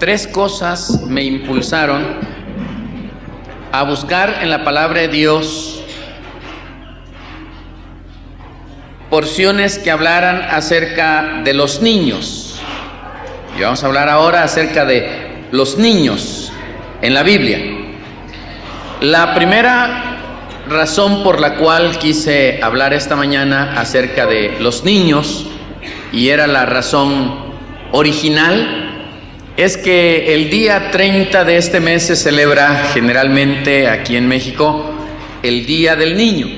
Tres cosas me impulsaron a buscar en la palabra de Dios porciones que hablaran acerca de los niños. Y vamos a hablar ahora acerca de los niños en la Biblia. La primera razón por la cual quise hablar esta mañana acerca de los niños, y era la razón original, es que el día 30 de este mes se celebra generalmente aquí en México el Día del Niño.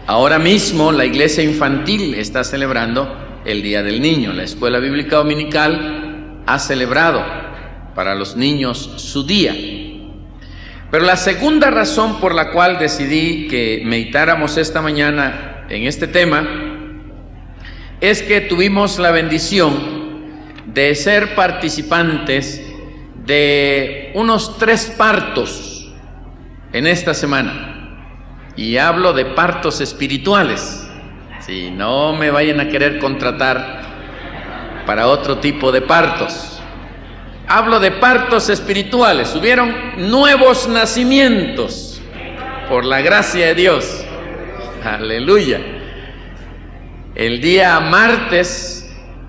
Ahora mismo la iglesia infantil está celebrando el Día del Niño. La escuela bíblica dominical ha celebrado para los niños su día. Pero la segunda razón por la cual decidí que meditáramos esta mañana en este tema es que tuvimos la bendición de ser participantes de unos 3 partos en esta semana. Y hablo de partos espirituales. Si no me vayan a querer contratar para otro tipo de partos. Hablo de partos espirituales. Hubieron nuevos nacimientos por la gracia de Dios. Aleluya. El día martes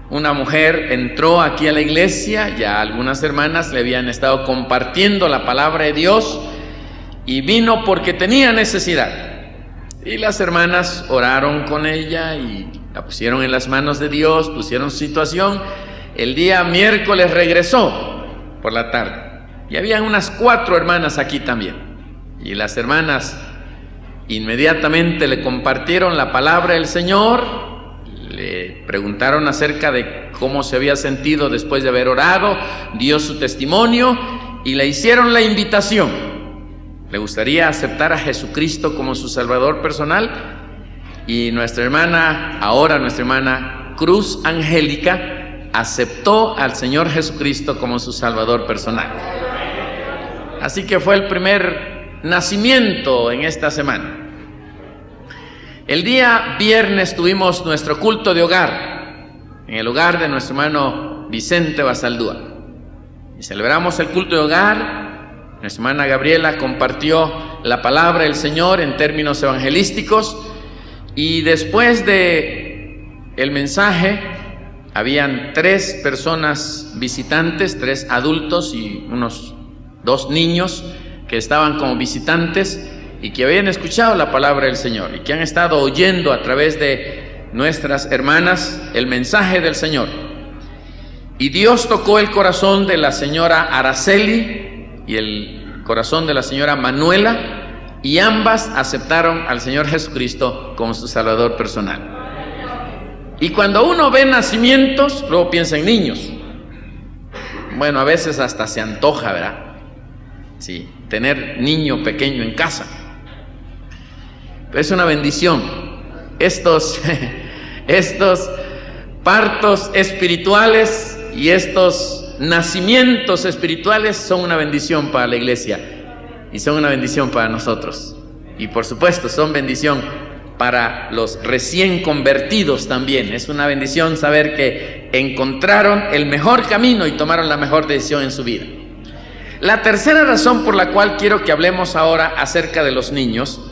una mujer entró aquí a la iglesia. Ya algunas hermanas le habían estado compartiendo la palabra de Dios y vino porque tenía necesidad. Y las hermanas oraron con ella y la pusieron en las manos de Dios, pusieron su situación. El día miércoles regresó por la tarde y habían unas 4 hermanas aquí también. Y las hermanas inmediatamente le compartieron la palabra del Señor. Le preguntaron acerca de cómo se había sentido después de haber orado, dio su testimonio y le hicieron la invitación. ¿Le gustaría aceptar a Jesucristo como su Salvador personal? Y nuestra hermana Cruz Angélica aceptó al Señor Jesucristo como su Salvador personal. Así que fue el primer nacimiento en esta semana. El día viernes tuvimos nuestro culto de hogar en el hogar de nuestro hermano Vicente Basaldúa. Y celebramos el culto de hogar. Nuestra hermana Gabriela compartió la palabra del Señor en términos evangelísticos. Y después de el mensaje, habían 3 personas visitantes, 3 adultos y unos 2 niños que estaban como visitantes y que habían escuchado la palabra del Señor y que han estado oyendo a través de nuestras hermanas el mensaje del Señor. Y Dios tocó el corazón de la señora Araceli y el corazón de la señora Manuela, y ambas aceptaron al Señor Jesucristo como su Salvador personal. Y cuando uno ve nacimientos, luego piensa en niños. Bueno, a veces hasta se antoja, ¿verdad? Sí, tener niño pequeño en casa. Es una bendición. Estos partos espirituales y estos nacimientos espirituales son una bendición para la iglesia y son una bendición para nosotros. Y por supuesto son bendición para los recién convertidos también. Es una bendición saber que encontraron el mejor camino y tomaron la mejor decisión en su vida. La tercera razón por la cual quiero que hablemos ahora acerca de los niños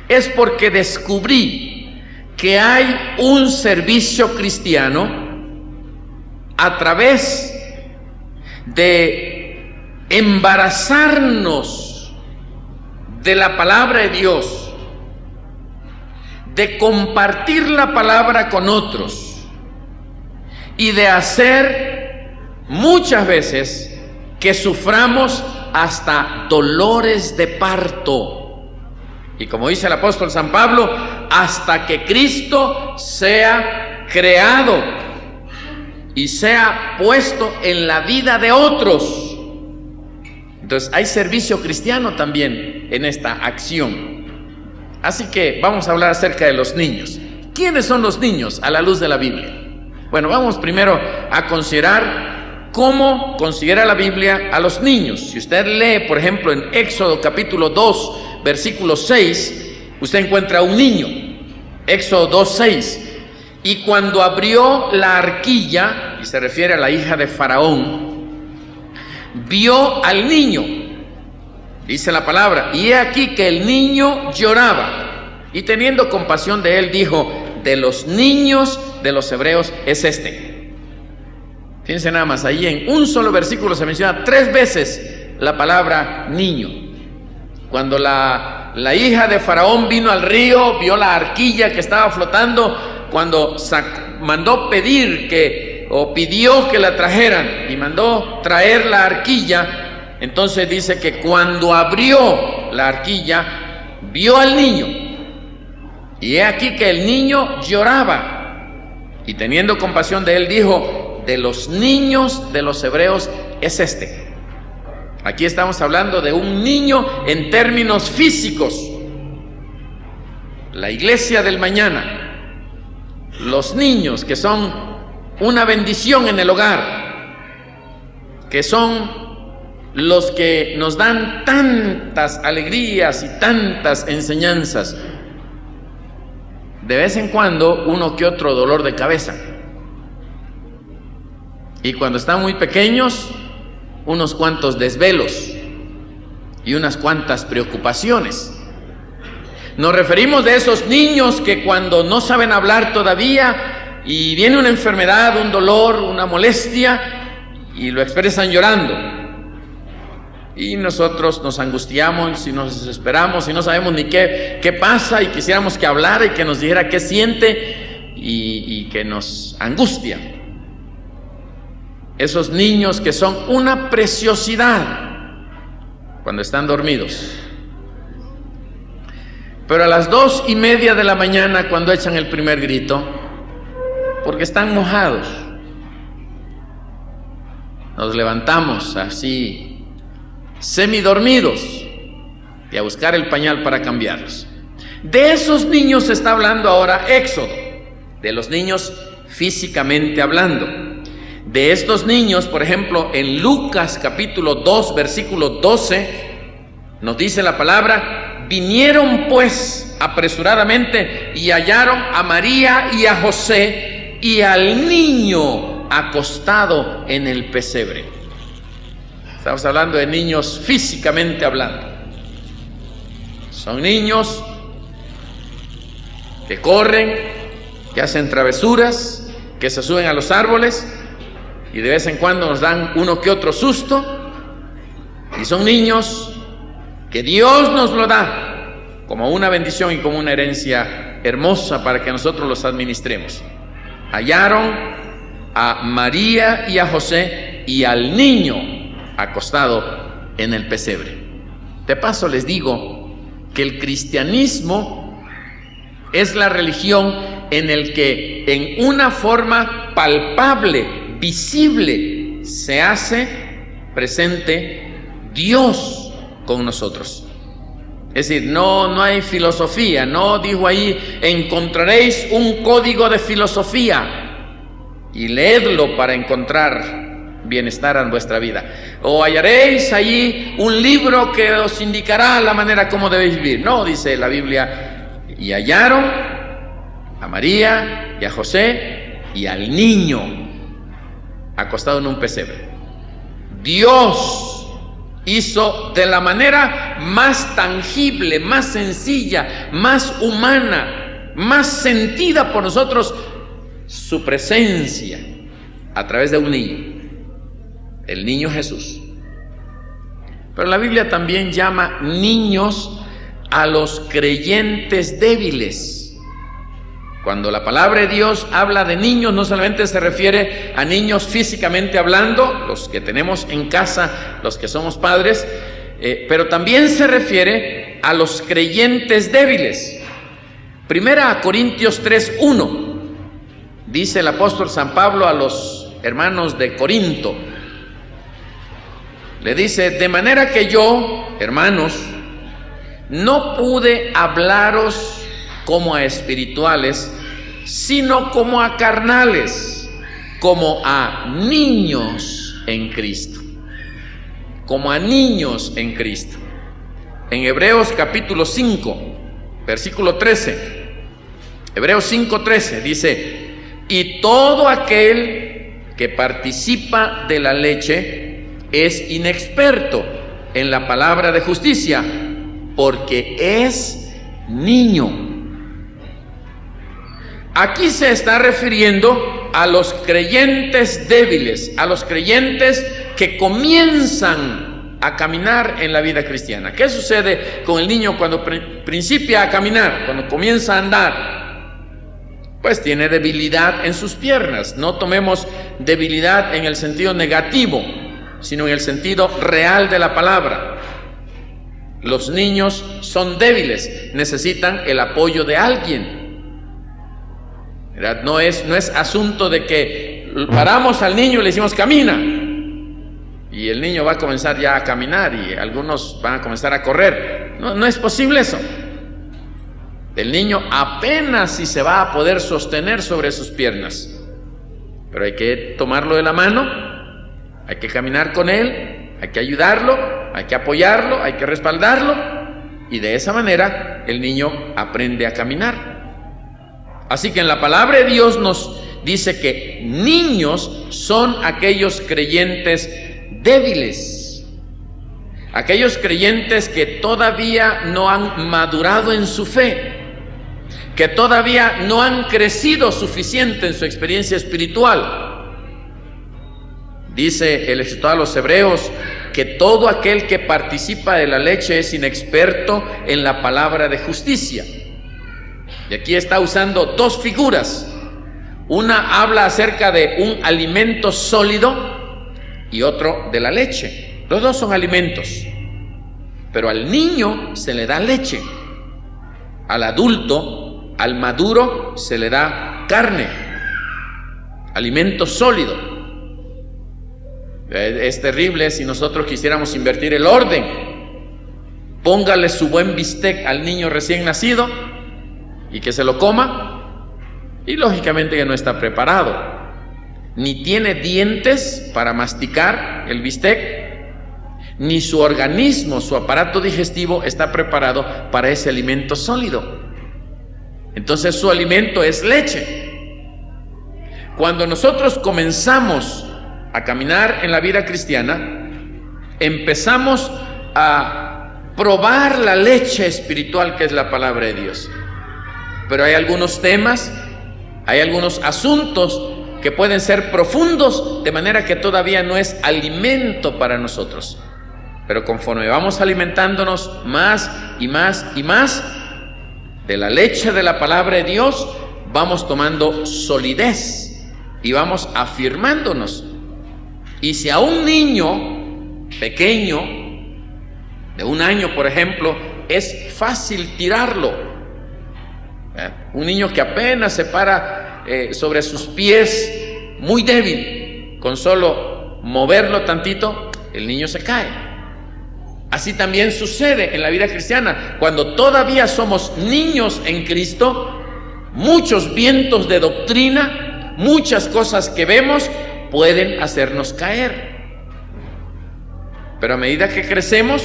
es porque descubrí que hay un servicio cristiano a través de embarazarnos de la palabra de Dios, de compartir la palabra con otros y de hacer muchas veces que suframos hasta dolores de parto. Y como dice el apóstol San Pablo, hasta que Cristo sea creado y sea puesto en la vida de otros. Entonces hay servicio cristiano también en esta acción. Así que vamos a hablar acerca de los niños. ¿Quiénes son los niños a la luz de la Biblia? Bueno, vamos primero a considerar cómo considera la Biblia a los niños. Si usted lee, por ejemplo, en Éxodo capítulo 2, versículo 6, usted encuentra un niño. Éxodo 2:6. Y cuando abrió la arquilla, y se refiere a la hija de Faraón, vio al niño, dice la palabra, y he aquí que el niño lloraba, y teniendo compasión de él, dijo: de los niños de los hebreos es este. Fíjense nada más, ahí en un solo versículo se menciona 3 veces la palabra niño. Cuando la hija de Faraón vino al río, vio la arquilla que estaba flotando, cuando mandó pedir o pidió que la trajeran y mandó traer la arquilla, entonces dice que cuando abrió la arquilla, vio al niño, y he aquí que el niño lloraba, y teniendo compasión de él, dijo: de los niños de los hebreos es este. Aquí estamos hablando de un niño en términos físicos. La iglesia del mañana, los niños que son una bendición en el hogar, que son los que nos dan tantas alegrías y tantas enseñanzas. De vez en cuando uno que otro dolor de cabeza, y cuando están muy pequeños, unos cuantos desvelos y unas cuantas preocupaciones. Nos referimos de esos niños que cuando no saben hablar todavía y viene una enfermedad, un dolor, una molestia, y lo expresan llorando, y nosotros nos angustiamos y nos desesperamos y no sabemos ni qué pasa, y quisiéramos que hablara y que nos dijera qué siente, y que nos angustia. Esos niños que son una preciosidad cuando están dormidos, pero a las 2:30 de la mañana, cuando echan el primer grito, porque están mojados, nos levantamos así semidormidos y a buscar el pañal para cambiarlos. De esos niños se está hablando ahora Éxodo, de los niños físicamente hablando. De estos niños, por ejemplo, en Lucas capítulo 2, versículo 12, nos dice la palabra: vinieron pues apresuradamente y hallaron a María y a José y al niño acostado en el pesebre. Estamos hablando de niños físicamente hablando. Son niños que corren, que hacen travesuras, que se suben a los árboles y de vez en cuando nos dan uno que otro susto. Y son niños que Dios nos lo da como una bendición y como una herencia hermosa para que nosotros los administremos. Hallaron a María y a José y al niño acostado en el pesebre. De paso les digo que el cristianismo es la religión en el que en una forma palpable, visible, se hace presente Dios con nosotros. Es decir, no hay filosofía, no dijo ahí: encontraréis un código de filosofía y leedlo para encontrar bienestar en vuestra vida, o hallaréis allí un libro que os indicará la manera como debéis vivir. No, dice la Biblia: y hallaron a María y a José y al niño acostado en un pesebre. Dios hizo de la manera más tangible, más sencilla, más humana, más sentida por nosotros su presencia a través de un niño, el niño Jesús. Pero la Biblia también llama niños a los creyentes débiles. Cuando la palabra de Dios habla de niños, no solamente se refiere a niños físicamente hablando, los que tenemos en casa, los que somos padres, pero también se refiere a los creyentes débiles. Primera Corintios 3:1, dice el apóstol San Pablo a los hermanos de Corinto, le dice: de manera que yo, hermanos, no pude hablaros como a espirituales, sino como a carnales, como a niños en Cristo. Como a niños en Cristo. En Hebreos capítulo 5, versículo 13, Hebreos 5:13 dice: y todo aquel que participa de la leche es inexperto en la palabra de justicia, porque es niño. Aquí se está refiriendo a los creyentes débiles, a los creyentes que comienzan a caminar en la vida cristiana. ¿Qué sucede con el niño cuando principia a caminar, cuando comienza a andar? Pues tiene debilidad en sus piernas. No tomemos debilidad en el sentido negativo, sino en el sentido real de la palabra. Los niños son débiles, necesitan el apoyo de alguien. No es asunto de que paramos al niño y le decimos camina, y el niño va a comenzar ya a caminar y algunos van a comenzar a correr. No es posible eso. El niño apenas si se va a poder sostener sobre sus piernas, pero hay que tomarlo de la mano, hay que caminar con él, hay que ayudarlo, hay que apoyarlo, hay que respaldarlo, y de esa manera el niño aprende a caminar. Así que en la palabra de Dios nos dice que niños son aquellos creyentes débiles, aquellos creyentes que todavía no han madurado en su fe, que todavía no han crecido suficiente en su experiencia espiritual. Dice el escritor a los Hebreos que todo aquel que participa de la leche es inexperto en la palabra de justicia. Y aquí está usando dos figuras. Una habla acerca de un alimento sólido y otro de la leche. Los dos son alimentos, pero al niño se le da leche, al adulto, al maduro, se le da carne, alimento sólido. Es terrible si nosotros quisiéramos invertir el orden. Póngale su buen bistec al niño recién nacido y que se lo coma, y lógicamente que no está preparado, ni tiene dientes para masticar el bistec, ni su organismo, su aparato digestivo está preparado para ese alimento sólido. Entonces su alimento es leche. Cuando nosotros comenzamos a caminar en la vida cristiana, empezamos a probar la leche espiritual que es la palabra de Dios. Pero hay algunos temas, hay algunos asuntos que pueden ser profundos, de manera que todavía no es alimento para nosotros. Pero conforme vamos alimentándonos más y más y más de la leche de la palabra de Dios, vamos tomando solidez y vamos afirmándonos. Y si a un niño pequeño, de 1 año por ejemplo, es fácil tirarlo, un niño que apenas se para sobre sus pies, muy débil, con solo moverlo tantito, el niño se cae. Así también sucede en la vida cristiana. Cuando todavía somos niños en Cristo, muchos vientos de doctrina, muchas cosas que vemos pueden hacernos caer. Pero a medida que crecemos,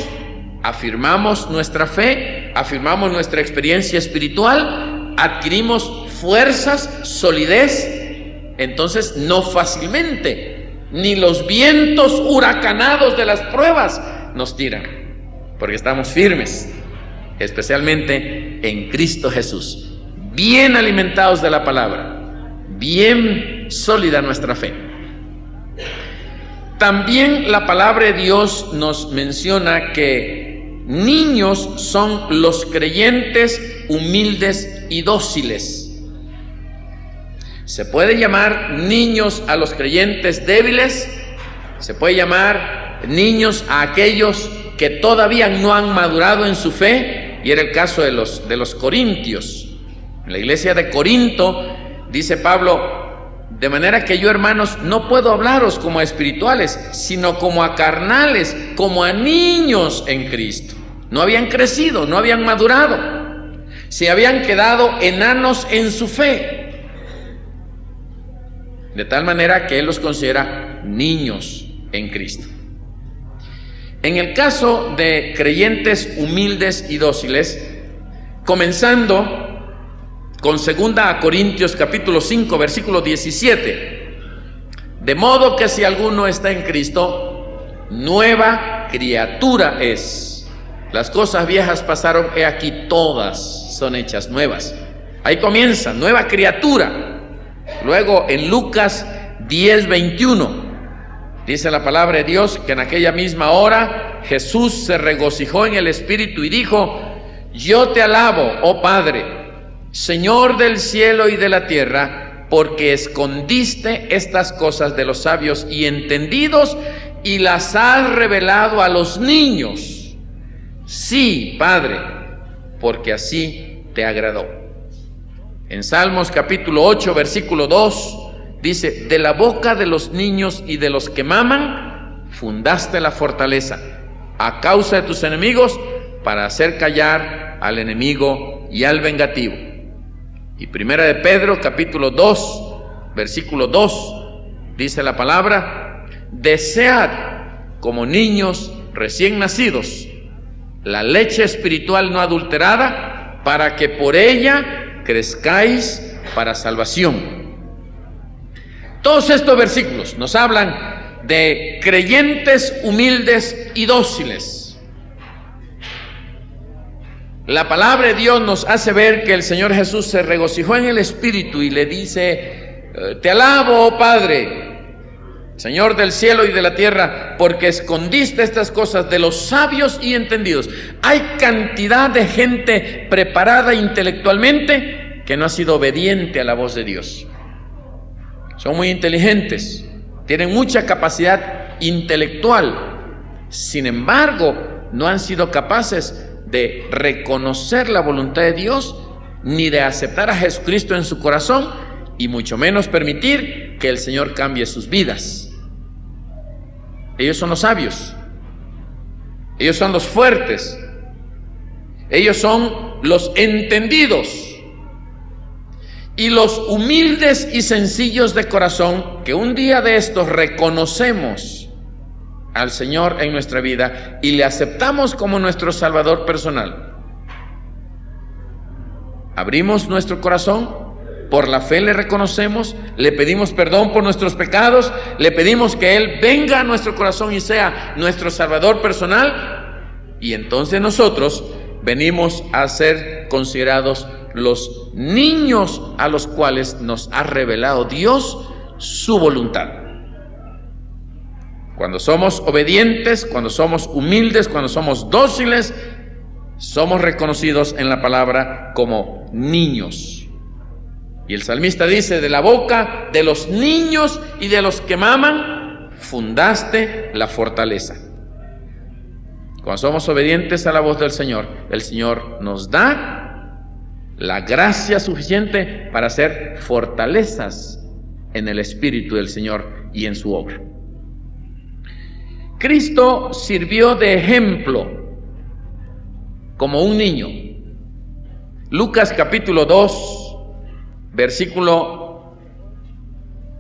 afirmamos nuestra fe, afirmamos nuestra experiencia espiritual, adquirimos fuerzas, solidez, entonces no fácilmente, ni los vientos huracanados de las pruebas nos tiran, porque estamos firmes, especialmente en Cristo Jesús, bien alimentados de la palabra, bien sólida nuestra fe. También la palabra de Dios nos menciona que niños son los creyentes humildes y dóciles. Se puede llamar niños a los creyentes débiles, se puede llamar niños a aquellos que todavía no han madurado en su fe, y era el caso de los corintios. En la iglesia de Corinto dice Pablo: de manera que yo, hermanos, no puedo hablaros como a espirituales, sino como a carnales, como a niños en Cristo. No habían crecido, no habían madurado, se habían quedado enanos en su fe, de tal manera que él los considera niños en Cristo. En el caso de creyentes humildes y dóciles, comenzando con 2 Corintios capítulo 5 versículo 17, de modo que si alguno está en Cristo, nueva criatura es. Las cosas viejas pasaron, he aquí todas son hechas nuevas. Ahí comienza, nueva criatura. Luego en Lucas 10:21 dice la palabra de Dios que en aquella misma hora Jesús se regocijó en el Espíritu y dijo: yo te alabo, oh Padre, Señor del cielo y de la tierra, porque escondiste estas cosas de los sabios y entendidos y las has revelado a los niños. Sí, Padre, porque así te agradó. En Salmos capítulo 8, versículo 2, dice: de la boca de los niños y de los que maman, fundaste la fortaleza, a causa de tus enemigos, para hacer callar al enemigo y al vengativo. Y Primera de Pedro, capítulo 2, versículo 2, dice la palabra: desead como niños recién nacidos la leche espiritual no adulterada, para que por ella crezcáis para salvación. Todos estos versículos nos hablan de creyentes humildes y dóciles. La palabra de Dios nos hace ver que el Señor Jesús se regocijó en el Espíritu y le dice: te alabo, oh Padre, Señor del cielo y de la tierra, porque escondiste estas cosas de los sabios y entendidos. Hay cantidad de gente preparada intelectualmente que no ha sido obediente a la voz de Dios. Son muy inteligentes, tienen mucha capacidad intelectual, sin embargo, no han sido capaces de reconocer la voluntad de Dios, ni de aceptar a Jesucristo en su corazón, y mucho menos permitir que el Señor cambie sus vidas. Ellos son los sabios, ellos son los fuertes, ellos son los entendidos. Y los humildes y sencillos de corazón, que un día de estos reconocemos al Señor en nuestra vida y le aceptamos como nuestro Salvador personal. Abrimos nuestro corazón, por la fe le reconocemos, le pedimos perdón por nuestros pecados, le pedimos que Él venga a nuestro corazón y sea nuestro Salvador personal, y entonces nosotros venimos a ser considerados los niños a los cuales nos ha revelado Dios su voluntad. Cuando somos obedientes, cuando somos humildes, cuando somos dóciles, somos reconocidos en la palabra como niños. Y el salmista dice: de la boca de los niños y de los que maman, fundaste la fortaleza. Cuando somos obedientes a la voz del Señor, el Señor nos da la gracia suficiente para hacer fortalezas en el Espíritu del Señor y en su obra. Cristo sirvió de ejemplo como un niño. Lucas capítulo 2, versículo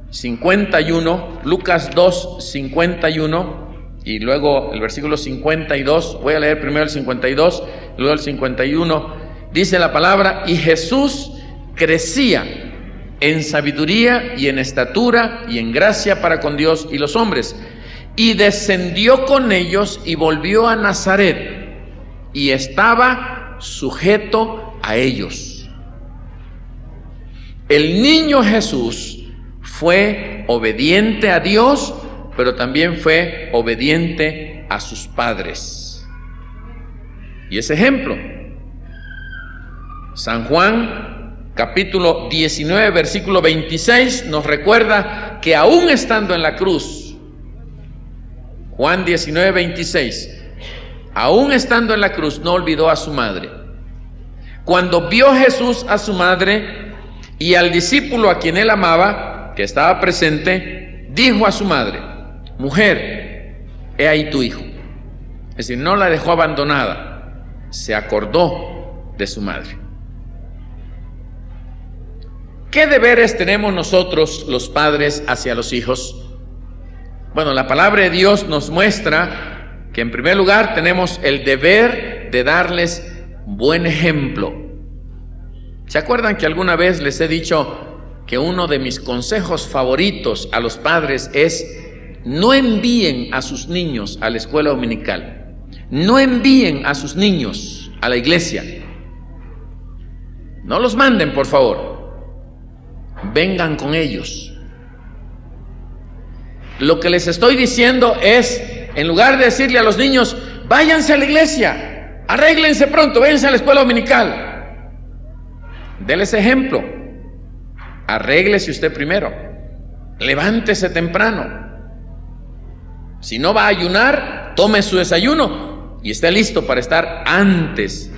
51, Lucas 2, 51, y luego el versículo 52, voy a leer primero el 52, luego el 51, dice la palabra: y Jesús crecía en sabiduría y en estatura y en gracia para con Dios y los hombres, y descendió con ellos y volvió a Nazaret, y estaba sujeto a ellos. El niño Jesús fue obediente a Dios, pero también fue obediente a sus padres. Y ese ejemplo, San Juan capítulo 19 versículo 26 nos recuerda que aún estando en la cruz, Juan 19, 26, aún estando en la cruz no olvidó a su madre. Cuando vio Jesús a su madre y al discípulo a quien él amaba, que estaba presente, dijo a su madre: mujer, he ahí tu hijo. Es decir, no la dejó abandonada, se acordó de su madre. ¿Qué deberes tenemos nosotros los padres hacia los hijos? Bueno, la palabra de Dios nos muestra que en primer lugar tenemos el deber de darles buen ejemplo. ¿Se acuerdan que alguna vez les he dicho que uno de mis consejos favoritos a los padres es no envíen a sus niños a la escuela dominical, no envíen a sus niños a la iglesia. No los manden, por favor. Vengan con ellos. Lo que les estoy diciendo es, en lugar de decirle a los niños, váyanse a la iglesia, arréglense pronto, váyanse a la escuela dominical, déles ejemplo. Arréglese usted primero, levántese temprano. Si no va a ayunar, tome su desayuno y esté listo para estar antes,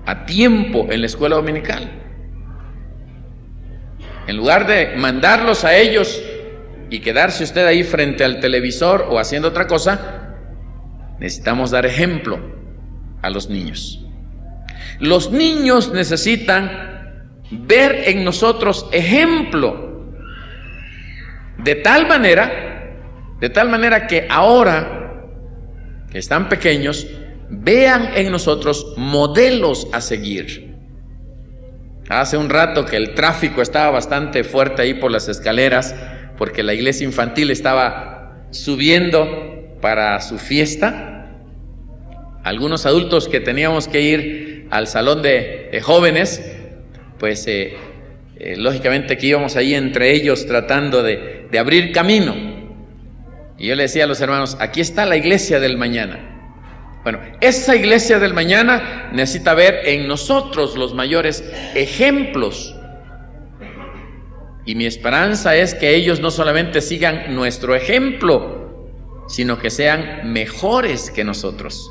a tiempo, en la escuela dominical. En lugar de mandarlos a ellos y quedarse usted ahí frente al televisor o haciendo otra cosa, necesitamos dar ejemplo a los niños. Los niños necesitan ver en nosotros ejemplo, de tal manera que ahora que están pequeños, vean en nosotros modelos a seguir. Hace un rato que el tráfico estaba bastante fuerte ahí por las escaleras, porque la iglesia infantil estaba subiendo para su fiesta. Algunos adultos que teníamos que ir al salón de jóvenes, pues lógicamente que íbamos ahí entre ellos tratando de abrir camino. Y yo le decía a los hermanos, aquí está la iglesia del mañana. Bueno, esa iglesia del mañana necesita ver en nosotros los mayores ejemplos. Y mi esperanza es que ellos no solamente sigan nuestro ejemplo, sino que sean mejores que nosotros,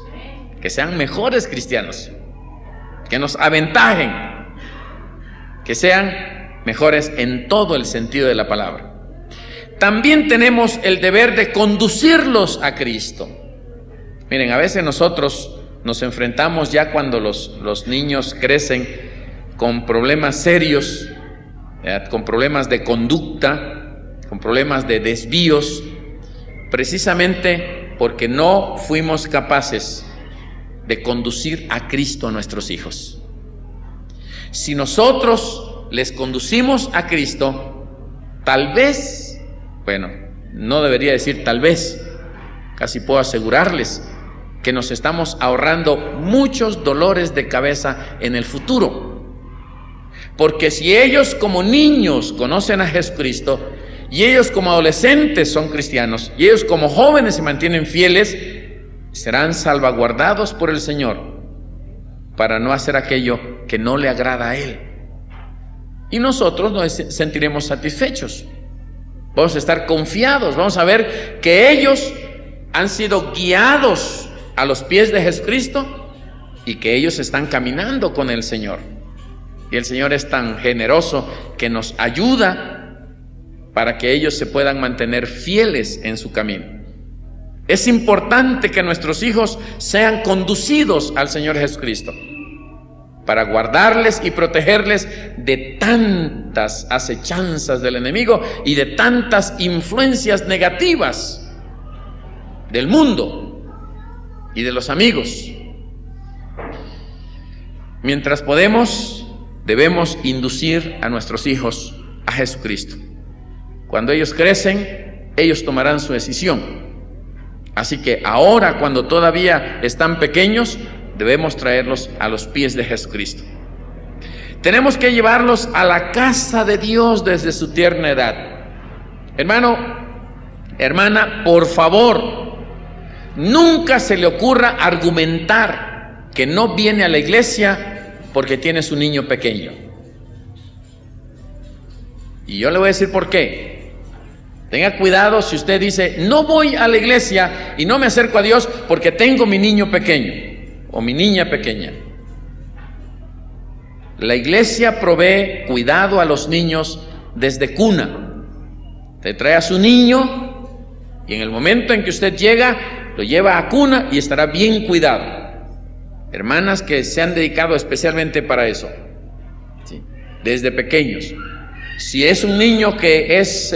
que sean mejores cristianos, que nos aventajen, que sean mejores en todo el sentido de la palabra. También tenemos el deber de conducirlos a Cristo. Miren, a veces nosotros nos enfrentamos ya cuando los niños crecen con problemas serios, con problemas de conducta, con problemas de desvíos, precisamente porque no fuimos capaces de conducir a Cristo a nuestros hijos. Si nosotros les conducimos a Cristo, tal vez, bueno, no debería decir tal vez, casi puedo asegurarles que nos estamos ahorrando muchos dolores de cabeza en el futuro. Porque si ellos como niños conocen a Jesucristo, y ellos como adolescentes son cristianos, y ellos como jóvenes se mantienen fieles, serán salvaguardados por el Señor para no hacer aquello que no le agrada a Él. Y nosotros nos sentiremos satisfechos. Vamos a estar confiados, vamos a ver que ellos han sido guiados a los pies de Jesucristo y que ellos están caminando con el Señor. Y el Señor es tan generoso que nos ayuda para que ellos se puedan mantener fieles en su camino. Es importante que nuestros hijos sean conducidos al Señor Jesucristo para guardarles y protegerles de tantas acechanzas del enemigo y de tantas influencias negativas del mundo y de los amigos. Mientras podemos, debemos inducir a nuestros hijos a Jesucristo. Cuando ellos crecen, ellos tomarán su decisión. Así que ahora, cuando todavía están pequeños, debemos traerlos a los pies de Jesucristo. Tenemos que llevarlos a la casa de Dios desde su tierna edad. Hermano, hermana, por favor, nunca se le ocurra argumentar que no viene a la iglesia porque tiene su niño pequeño. Y yo le voy a decir por qué. Tenga cuidado si usted dice, no voy a la iglesia y no me acerco a Dios porque tengo mi niño pequeño o mi niña pequeña. La iglesia provee cuidado a los niños desde cuna. Te trae a su niño y en el momento en que usted llega, lo lleva a cuna y estará bien cuidado. Hermanas que se han dedicado especialmente para eso, ¿sí? Desde pequeños. Si es un niño que es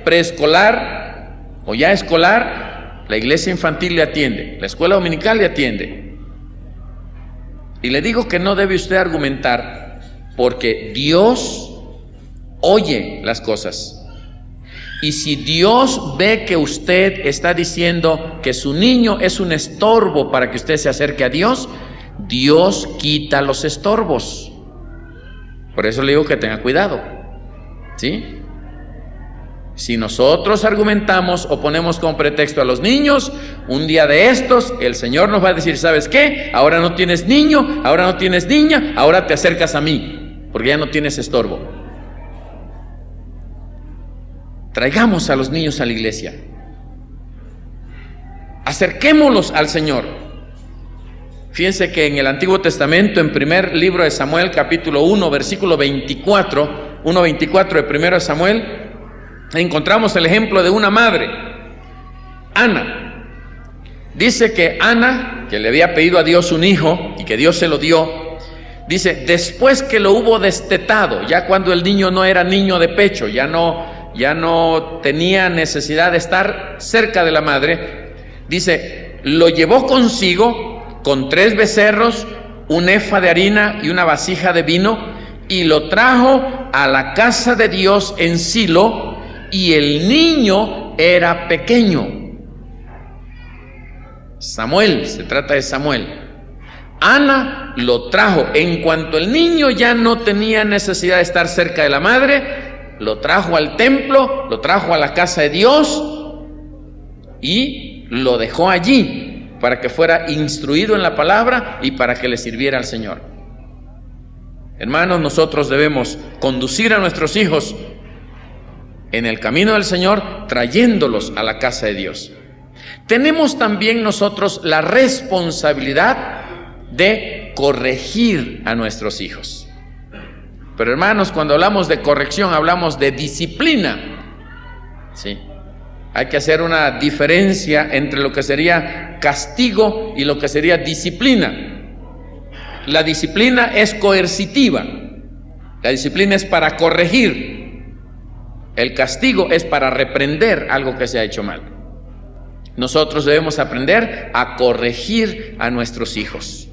preescolar o ya escolar, la iglesia infantil le atiende, la escuela dominical le atiende. Y le digo que no debe usted argumentar, porque Dios oye las cosas. Y si Dios ve que usted está diciendo que su niño es un estorbo para que usted se acerque a Dios, Dios quita los estorbos. Por eso le digo que tenga cuidado, ¿sí? Si nosotros argumentamos o ponemos como pretexto a los niños, un día de estos el Señor nos va a decir: ¿sabes qué? Ahora no tienes niño, ahora no tienes niña, ahora te acercas a mí, porque ya no tienes estorbo. Traigamos a los niños a la iglesia, acerquémoslos al Señor. Fíjense que en el Antiguo Testamento, en primer libro de Samuel, capítulo 1, versículo 24, 1:24 de primero de Samuel, encontramos el ejemplo de una madre, Ana. Dice que Ana, que le había pedido a Dios un hijo y que Dios se lo dio, dice, después que lo hubo destetado, ya cuando el niño no era niño de pecho, ya no tenía necesidad de estar cerca de la madre, dice, lo llevó consigo con 3 becerros, un efa de harina y una vasija de vino, y lo trajo a la casa de Dios en Silo, y el niño era pequeño. Samuel, se trata de Samuel. Ana lo trajo, en cuanto el niño ya no tenía necesidad de estar cerca de la madre, lo trajo al templo, lo trajo a la casa de Dios y lo dejó allí para que fuera instruido en la palabra y para que le sirviera al Señor. Hermanos, nosotros debemos conducir a nuestros hijos en el camino del Señor, trayéndolos a la casa de Dios. Tenemos también nosotros la responsabilidad de corregir a nuestros hijos. Pero hermanos, cuando hablamos de corrección, hablamos de disciplina, ¿sí? Hay que hacer una diferencia entre lo que sería castigo y lo que sería disciplina. La disciplina es coercitiva. La disciplina es para corregir. El castigo es para reprender algo que se ha hecho mal. Nosotros debemos aprender a corregir a nuestros hijos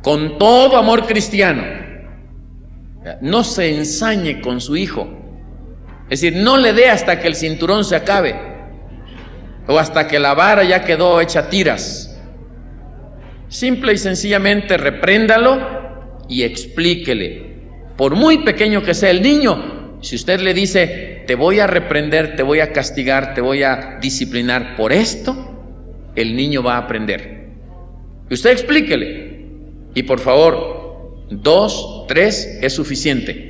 con todo amor cristiano. No se ensañe con su hijo. Es decir, no le dé hasta que el cinturón se acabe o hasta que la vara ya quedó hecha tiras. Simple y sencillamente repréndalo y explíquele. Por muy pequeño que sea el niño, si usted le dice, te voy a reprender, te voy a castigar, te voy a disciplinar por esto, el niño va a aprender. Y usted explíquele. Y por favor, 2, 3 es suficiente.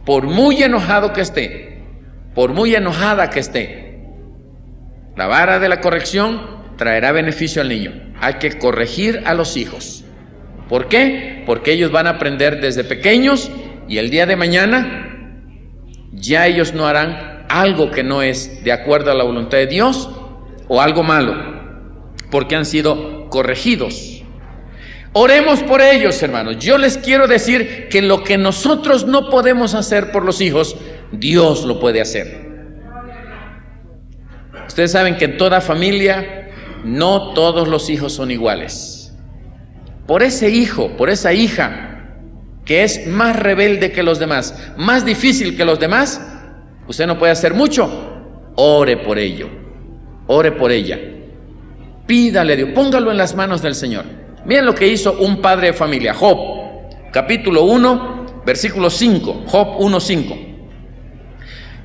Por muy enojado que esté, por muy enojada que esté, la vara de la corrección traerá beneficio al niño. Hay que corregir a los hijos. ¿Por qué? Porque ellos van a aprender desde pequeños y el día de mañana ya ellos no harán algo que no es de acuerdo a la voluntad de Dios o algo malo, porque han sido corregidos. Oremos por ellos, hermanos. Yo les quiero decir que lo que nosotros no podemos hacer por los hijos, Dios lo puede hacer. Ustedes saben que en toda familia no todos los hijos son iguales. Por ese hijo, por esa hija que es más rebelde que los demás, más difícil que los demás, usted no puede hacer mucho. Ore por ello, ore por ella, pídale a Dios, póngalo en las manos del Señor. Miren lo que hizo un padre de familia, Job, capítulo 1, versículo 5, Job 1:5.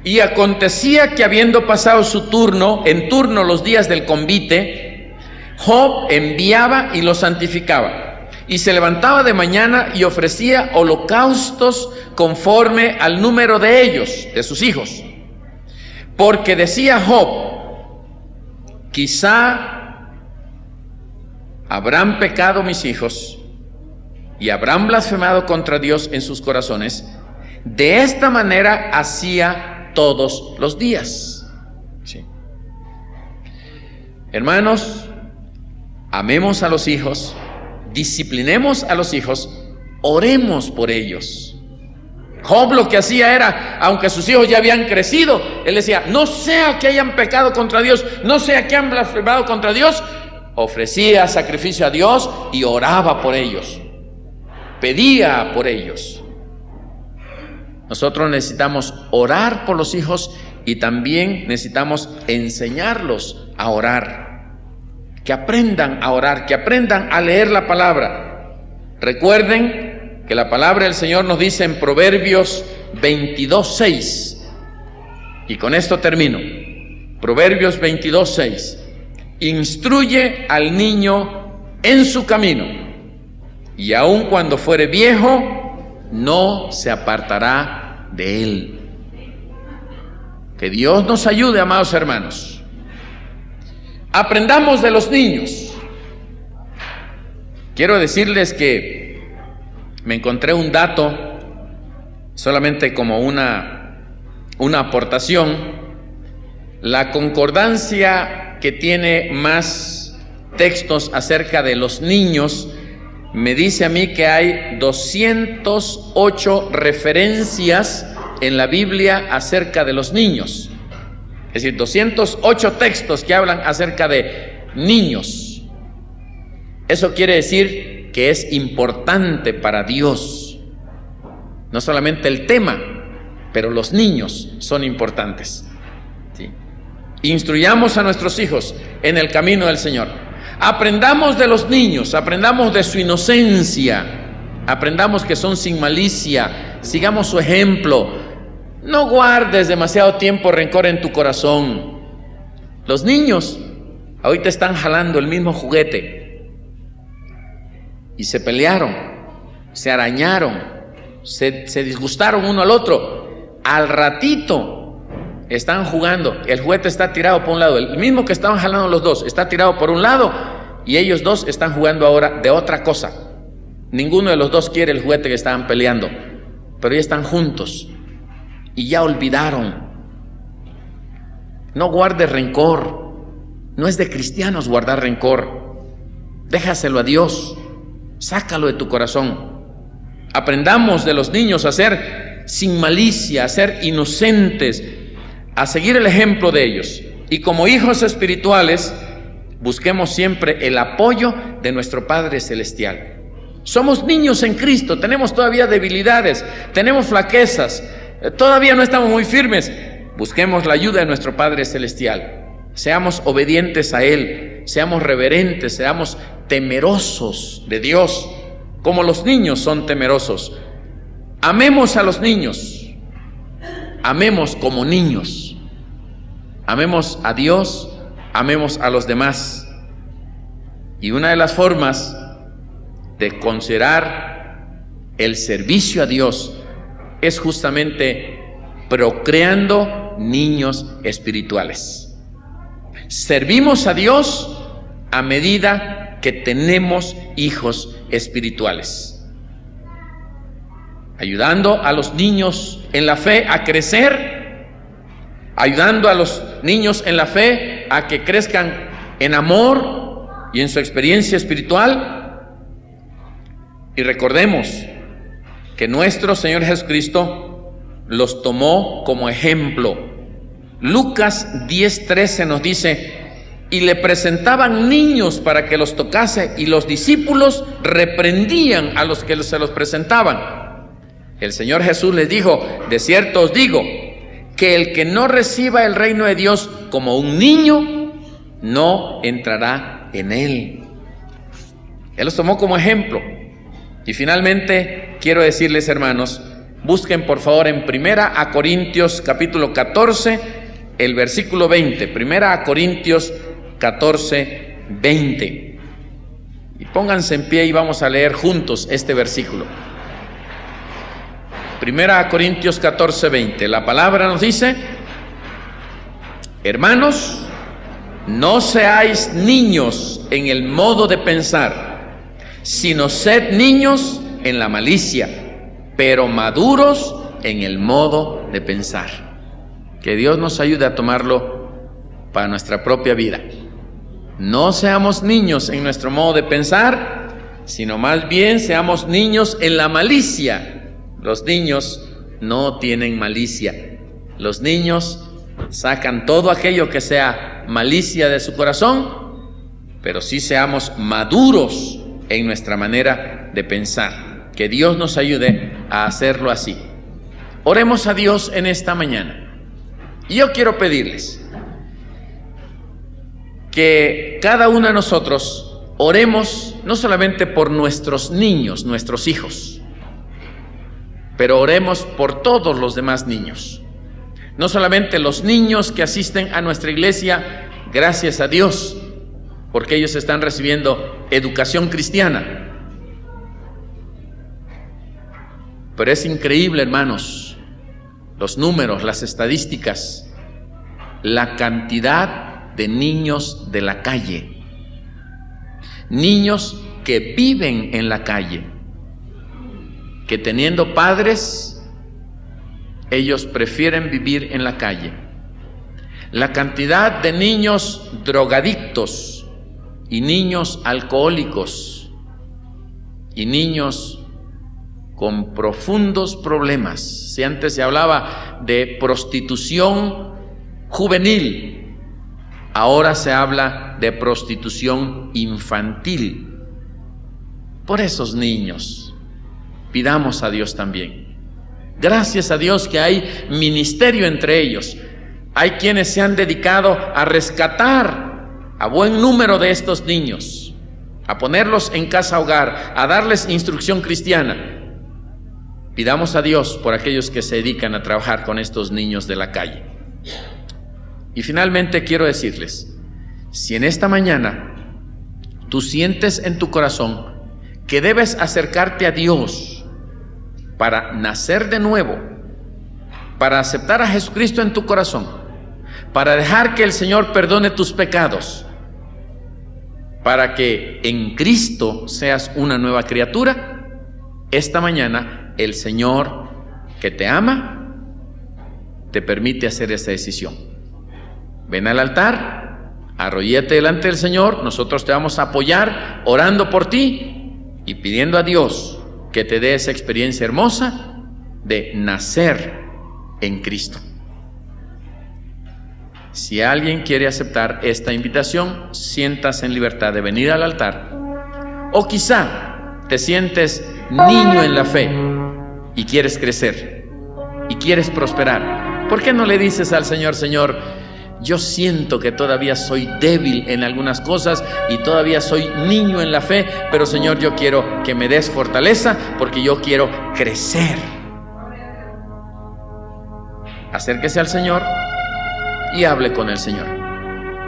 Y acontecía que habiendo pasado su turno, en turno los días del convite, Job enviaba y lo santificaba, y se levantaba de mañana y ofrecía holocaustos conforme al número de ellos, de sus hijos. Porque decía Job, quizá habrán pecado mis hijos y habrán blasfemado contra Dios en sus corazones. De esta manera hacía todos los días. Sí. Hermanos, amemos a los hijos, disciplinemos a los hijos, oremos por ellos. Job lo que hacía era, aunque sus hijos ya habían crecido, él decía, no sea que hayan pecado contra Dios, no sea que hayan blasfemado contra Dios. Ofrecía sacrificio a Dios y oraba por ellos, pedía por ellos. Nosotros necesitamos orar por los hijos y también necesitamos enseñarlos a orar. Que aprendan a orar, que aprendan a leer la palabra. Recuerden que la palabra del Señor nos dice en Proverbios 22:6, y con esto termino. Proverbios 22:6: instruye al niño en su camino, y aun cuando fuere viejo, no se apartará de él. Que Dios nos ayude, amados hermanos. Aprendamos de los niños. Quiero decirles que me encontré un dato, solamente como una aportación. La concordancia que tiene más textos acerca de los niños me dice a mí que hay 208 referencias en la Biblia acerca de los niños. Es decir, 208 textos que hablan acerca de niños. Eso quiere decir que es importante para Dios. No solamente el tema, pero los niños son importantes. ¿Sí? Instruyamos a nuestros hijos en el camino del Señor. Aprendamos de los niños, aprendamos de su inocencia, aprendamos que son sin malicia, sigamos su ejemplo. No guardes demasiado tiempo rencor en tu corazón. Los niños ahorita están jalando el mismo juguete y se pelearon, se arañaron, se disgustaron uno al otro. Al ratito están jugando, el juguete está tirado por un lado, el mismo que estaban jalando los dos está tirado por un lado y ellos dos están jugando ahora de otra cosa. Ninguno de los dos quiere el juguete que estaban peleando, pero ya están juntos y ya olvidaron. No guardes rencor. No es de cristianos guardar rencor. Déjaselo a Dios. Sácalo de tu corazón. Aprendamos de los niños a ser sin malicia, a ser inocentes, a seguir el ejemplo de ellos. Y como hijos espirituales, busquemos siempre el apoyo de nuestro Padre Celestial. Somos niños en Cristo, tenemos todavía debilidades, tenemos flaquezas, todavía no estamos muy firmes. Busquemos la ayuda de nuestro Padre Celestial. Seamos obedientes a Él, seamos reverentes, seamos temerosos de Dios, como los niños son temerosos. Amemos a los niños, amemos como niños, amemos a Dios, amemos a los demás. Y una de las formas de considerar el servicio a Dios es justamente procreando niños espirituales. Servimos a Dios a medida que tenemos hijos espirituales, ayudando a los niños en la fe a crecer, ayudando a los niños en la fe a que crezcan en amor y en su experiencia espiritual. Y recordemos que nuestro Señor Jesucristo los tomó como ejemplo. Lucas 10:13 nos dice: y le presentaban niños para que los tocase, y los discípulos reprendían a los que se los presentaban. El Señor Jesús les dijo: de cierto os digo, que el que no reciba el reino de Dios como un niño, no entrará en él. Él los tomó como ejemplo. Y finalmente quiero decirles, hermanos, busquen por favor en 1 Corintios capítulo 14, el versículo 20. 1 Corintios 14, 20. Y pónganse en pie y vamos a leer juntos este versículo. 1 Corintios 14, 20. La palabra nos dice: hermanos, no seáis niños en el modo de pensar, sino sed niños en la malicia, pero maduros en el modo de pensar. Que Dios nos ayude a tomarlo para nuestra propia vida. No seamos niños en nuestro modo de pensar, sino más bien seamos niños en la malicia. Los niños no tienen malicia. Los niños sacan todo aquello que sea malicia de su corazón, pero sí seamos maduros en nuestra manera de pensar. Que Dios nos ayude a hacerlo así. Oremos a Dios en esta mañana. Y yo quiero pedirles que cada uno de nosotros oremos no solamente por nuestros niños, nuestros hijos, pero oremos por todos los demás niños. No solamente los niños que asisten a nuestra iglesia, gracias a Dios, porque ellos están recibiendo educación cristiana. Pero es increíble, hermanos, los números, las estadísticas, la cantidad de niños de la calle, niños que viven en la calle, que teniendo padres, ellos prefieren vivir en la calle. La cantidad de niños drogadictos y niños alcohólicos y niños con profundos problemas. Si antes se hablaba de prostitución juvenil, ahora se habla de prostitución infantil. Por esos niños, pidamos a Dios también. Gracias a Dios que hay ministerio entre ellos. Hay quienes se han dedicado a rescatar a buen número de estos niños, a ponerlos en casa hogar, a darles instrucción cristiana. Pidamos a Dios por aquellos que se dedican a trabajar con estos niños de la calle. Y finalmente quiero decirles, si en esta mañana tú sientes en tu corazón que debes acercarte a Dios para nacer de nuevo, para aceptar a Jesucristo en tu corazón, para dejar que el Señor perdone tus pecados, para que en Cristo seas una nueva criatura, esta mañana el Señor que te ama te permite hacer esa decisión. Ven al altar, arrodíllate delante del Señor, nosotros te vamos a apoyar orando por ti y pidiendo a Dios que te dé esa experiencia hermosa de nacer en Cristo. Si alguien quiere aceptar esta invitación, siéntase en libertad de venir al altar. O quizá te sientes niño en la fe y quieres crecer y quieres prosperar. ¿Por qué no le dices al Señor: Señor, yo siento que todavía soy débil en algunas cosas y todavía soy niño en la fe, pero Señor, yo quiero que me des fortaleza porque yo quiero crecer? Acérquese al Señor y hable con el Señor.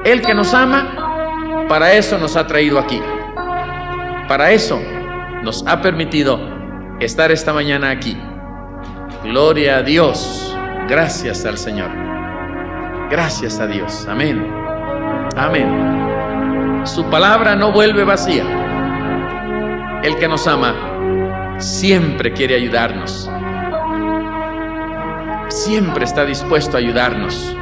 Él que nos ama, para eso nos ha traído aquí. Para eso nos ha permitido estar esta mañana aquí. Gloria a Dios. Gracias al Señor. Gracias a Dios. Amén. Amén. Su palabra no vuelve vacía. El que nos ama siempre quiere ayudarnos. Siempre está dispuesto a ayudarnos.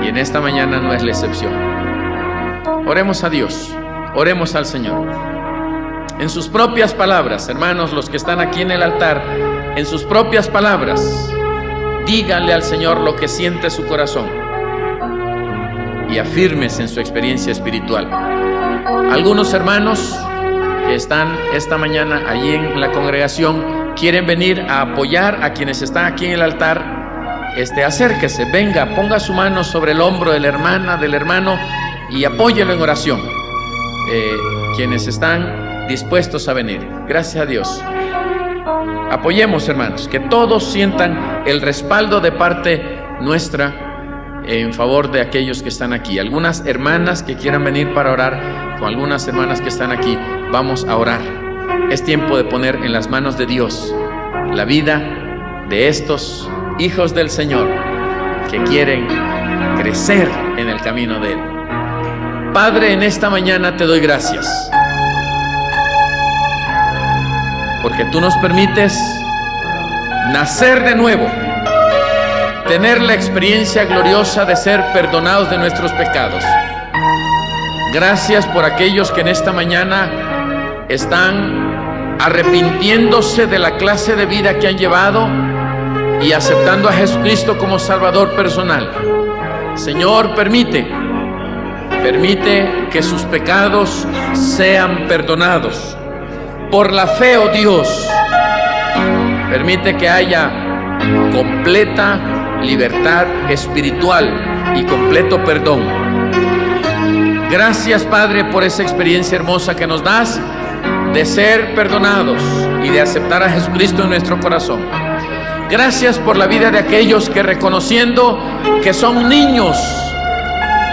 Y en esta mañana no es la excepción. Oremos a Dios. Oremos al Señor. En sus propias palabras, hermanos, los que están aquí en el altar, en sus propias palabras, díganle al Señor lo que siente su corazón y afírmese en su experiencia espiritual. Algunos hermanos que están esta mañana allí en la congregación quieren venir a apoyar a quienes están aquí en el altar. Acérquese, venga, ponga su mano sobre el hombro de la hermana, del hermano, y apóyelo en oración. Quienes están dispuestos a venir, gracias a Dios. Apoyemos, hermanos, que todos sientan el respaldo de parte nuestra en favor de aquellos que están aquí. Algunas hermanas que quieran venir para orar, con algunas hermanas que están aquí, vamos a orar. Es tiempo de poner en las manos de Dios la vida de estos hijos del Señor que quieren crecer en el camino de Él. Padre, en esta mañana te doy gracias porque tú nos permites nacer de nuevo, tener la experiencia gloriosa de ser perdonados de nuestros pecados. Gracias por aquellos que en esta mañana están arrepintiéndose de la clase de vida que han llevado y aceptando a Jesucristo como Salvador personal. Señor, permite que sus pecados sean perdonados. Por la fe, oh Dios, Permite que haya completa libertad espiritual y completo perdón. Gracias, Padre, por esa experiencia hermosa que nos das de ser perdonados y de aceptar a Jesucristo en nuestro corazón. Gracias por la vida de aquellos que, reconociendo que son niños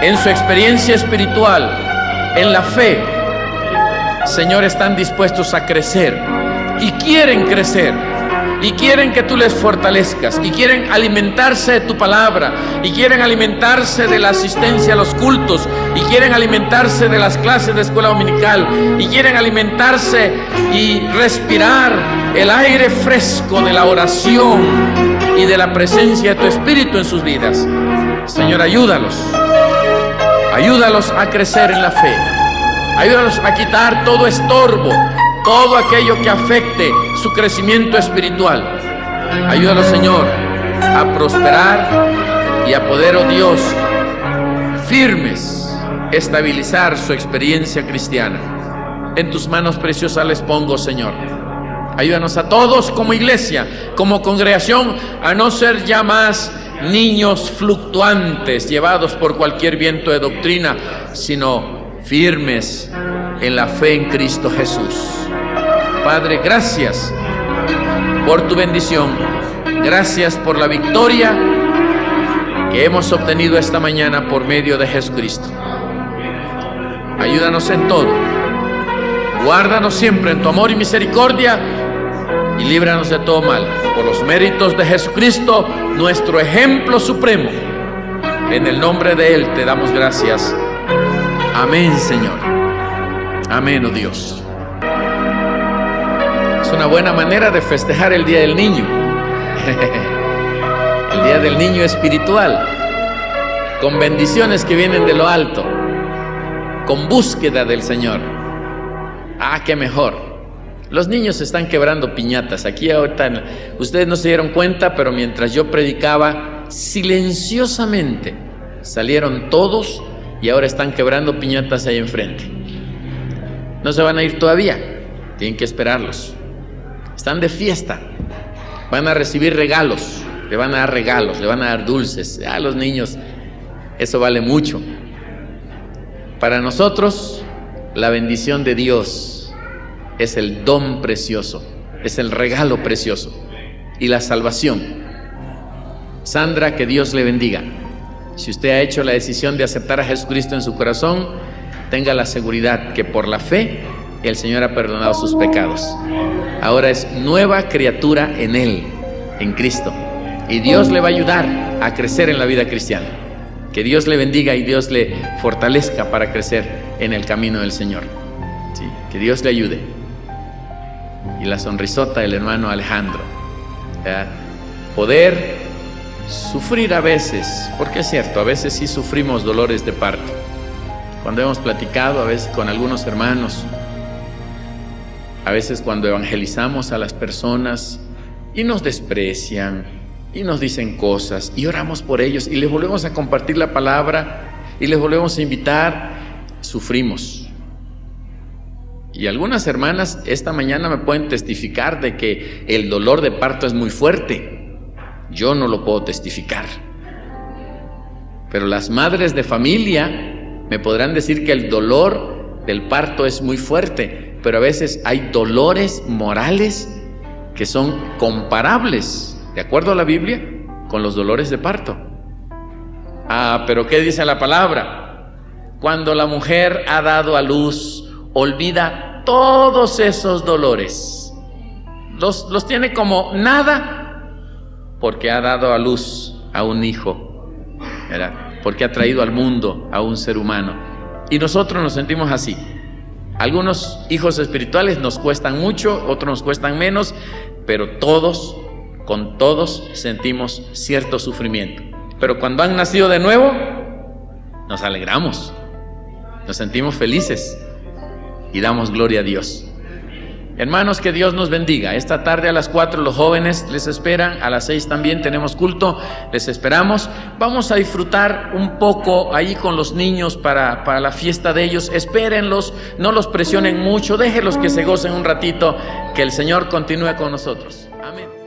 en su experiencia espiritual, en la fe, Señor, están dispuestos a crecer y quieren crecer. Y quieren que tú les fortalezcas, y quieren alimentarse de tu palabra, y quieren alimentarse de la asistencia a los cultos, y quieren alimentarse de las clases de escuela dominical, y quieren alimentarse y respirar el aire fresco de la oración y de la presencia de tu Espíritu en sus vidas. Señor, ayúdalos a crecer en la fe, ayúdalos a quitar todo estorbo, todo aquello que afecte su crecimiento espiritual. Ayúdalos, Señor, a prosperar y a poder, oh Dios, firmes, estabilizar su experiencia cristiana. En tus manos preciosas les pongo, Señor. Ayúdanos a todos como iglesia, como congregación, a no ser ya más niños fluctuantes, llevados por cualquier viento de doctrina, sino firmes en la fe en Cristo Jesús. Padre, gracias por tu bendición, gracias por la victoria que hemos obtenido esta mañana por medio de Jesucristo. Ayúdanos en todo, guárdanos siempre en tu amor y misericordia y líbranos de todo mal, por los méritos de Jesucristo, nuestro ejemplo supremo. En el nombre de Él te damos gracias. Amén, Señor. Amén, oh Dios. Es una buena manera de festejar el Día del Niño. El Día del Niño espiritual, con bendiciones que vienen de lo alto, con búsqueda del Señor. Ah, qué mejor. Los niños están quebrando piñatas. Aquí ahorita, ustedes no se dieron cuenta, pero mientras yo predicaba, silenciosamente salieron todos y ahora están quebrando piñatas ahí enfrente. No se van a ir todavía, tienen que esperarlos. Están de fiesta, van a recibir regalos, le van a dar regalos, le van a dar dulces. A los niños eso vale mucho. Para nosotros, la bendición de Dios es el don precioso, es el regalo precioso y la salvación. Sandra, que Dios le bendiga. Si usted ha hecho la decisión de aceptar a Jesucristo en su corazón, tenga la seguridad que por la fe el Señor ha perdonado sus pecados. Ahora es nueva criatura en Él, en Cristo, y Dios le va a ayudar a crecer en la vida cristiana. Que Dios le bendiga y Dios le fortalezca para crecer en el camino del Señor. Sí, que Dios le ayude. Y la sonrisota del hermano Alejandro. Poder sufrir a veces, porque es cierto, a veces sí sufrimos dolores de parto. Cuando hemos platicado a veces con algunos hermanos, a veces cuando evangelizamos a las personas y nos desprecian y nos dicen cosas y oramos por ellos y les volvemos a compartir la palabra y les volvemos a invitar, sufrimos. Y algunas hermanas esta mañana me pueden testificar de que el dolor de parto es muy fuerte. Yo no lo puedo testificar, pero las madres de familia me podrán decir que el dolor del parto es muy fuerte. Pero a veces hay dolores morales que son comparables, de acuerdo a la Biblia, con los dolores de parto. Ah, pero ¿qué dice la palabra? Cuando la mujer ha dado a luz, olvida todos esos dolores. Los tiene como nada, porque ha dado a luz a un hijo, ¿verdad? Porque ha traído al mundo a un ser humano. Y nosotros nos sentimos así. Algunos hijos espirituales nos cuestan mucho, otros nos cuestan menos, pero todos, con todos, sentimos cierto sufrimiento. Pero cuando han nacido de nuevo, nos alegramos, nos sentimos felices y damos gloria a Dios. Hermanos, que Dios nos bendiga. Esta tarde a las 4 los jóvenes les esperan, a las 6 también tenemos culto, les esperamos. Vamos a disfrutar un poco ahí con los niños para la fiesta de ellos. Espérenlos, no los presionen mucho, déjenlos que se gocen un ratito, que el Señor continúe con nosotros. Amén.